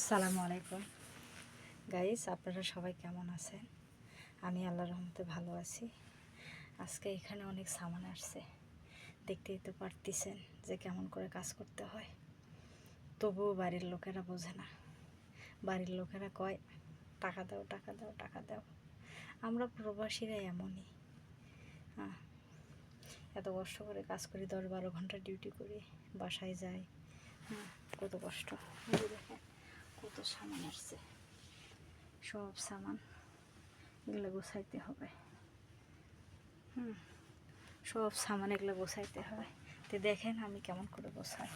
আসসালামু আলাইকুম গাইস, আপনারা সবাই কেমন আছেন? আমি আল্লাহর রহমতে ভালো আছি। আজকে এখানে অনেক সামান আসছে, দেখতেই তো পারতেছেন যে কেমন করে কাজ করতে হয়। তবুও বাড়ির লোকেরা বোঝে না। বাড়ির লোকেরা কয় টাকা দাও, টাকা দাও, টাকা দাও। আমরা প্রবাসীরা এমনই। এত কষ্ট করে কাজ করি, 10-12 ঘন্টা ডিউটি করি, বাসায় যাই। কত কষ্ট। দেখেন কত সামান আসছে, সব সামান এগুলো গোছাইতে হবে। সব সামান এগুলো গোছাইতে হবে। তো দেখেন আমি কেমন করে গোছাই।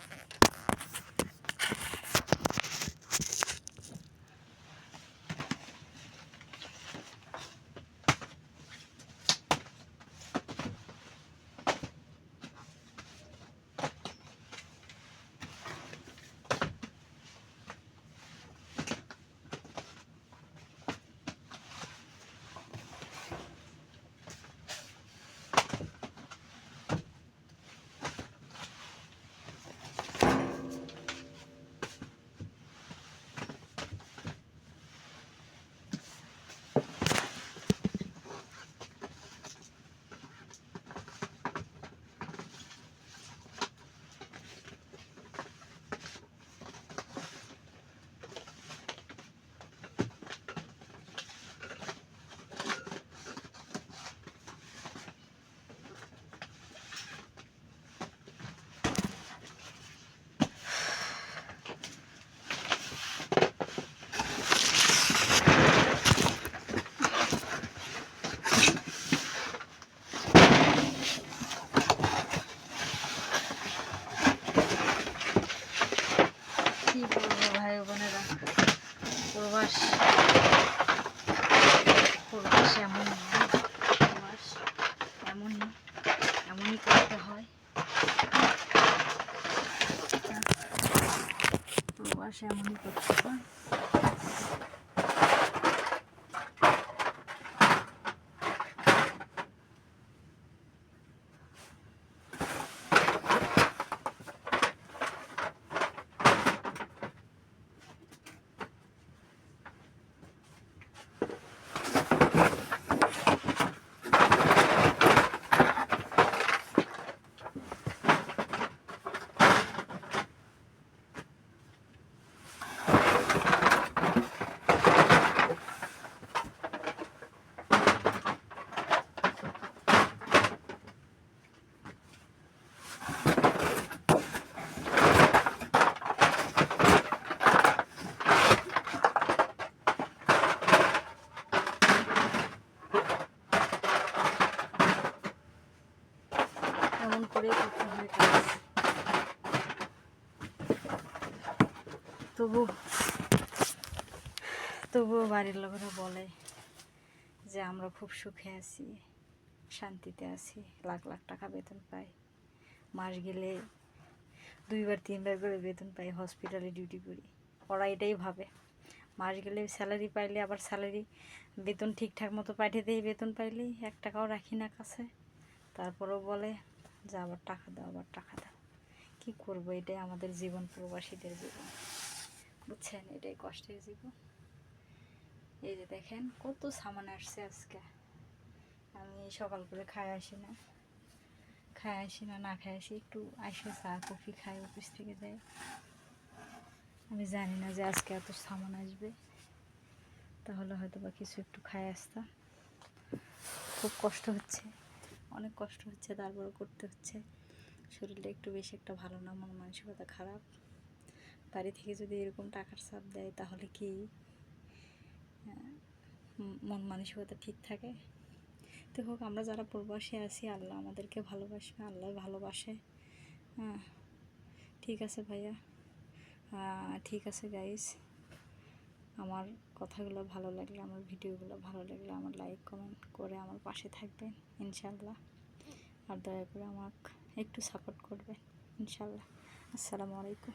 কি বলবো ভাই বোনেরা, প্রবাস প্রবাস এমনই, প্রবাস এমনই এমনই করতে হয়। প্রবাস এমনই করতে হয়। এমন করে করতে হয় কাজ। তবুও বাড়ির লোকেরা বলে যে আমরা খুব সুখে আছি, শান্তিতে আছি, লাখ লাখ টাকা বেতন পাই, মাস গেলে 2-3বার করে বেতন পাই, হসপিটালে ডিউটি করি। ওরা এটাই ভাবে মাস গেলে স্যালারি পাইলে আবার স্যালারি বেতন ঠিকঠাক মতো পাঠিয়ে দেয়, বেতন পাইলেই 1 টাকাও রাখি না কাছে। তারপরেও বলে যে আবার টাকা দাও, আবার টাকা দাও। কী করবো, এটাই আমাদের জীবন, প্রবাসীদের জীবন, বুঝছেন? এটাই কষ্টের জীবন। এই যে দেখেন কত সামান আসছে আজকে। আমি সকাল করে খাই আসি না, না খাই আসি, একটু আসে চা কফি খাই, অফিস থেকে যাই। আমি জানি না যে আজকে এত সামান আসবে, তাহলে হয়তো বা কিছু একটু খাই আসতাম। খুব কষ্ট হচ্ছে, অনেক কষ্ট হচ্ছে, তারপরে করতে হচ্ছে। শরীরটা একটু বেশি একটা ভালো না, মন মানসিকতা খারাপ। বাড়ি থেকে যদি এরকম টাকার চাপ দেয় তাহলে কি মন মানসিকতা ঠিক থাকে? তো হোক, আমরা যারা প্রবাসী আছি, আল্লাহ আমাদেরকে ভালোবাসবে, আল্লাহ ভালোবাসে। ঠিক আছে ভাইয়া, ঠিক আছে গাইস। আমার কথাগুলো ভালো লাগলে, আমার ভিডিওগুলো ভালো লাগলে আমার লাইক কমেন্ট করে আমার পাশে থাকবেন ইনশাল্লাহ। আর দয়া করে আমাকে একটু সাপোর্ট করবেন ইনশাল্লাহ। আসসালামু আলাইকুম।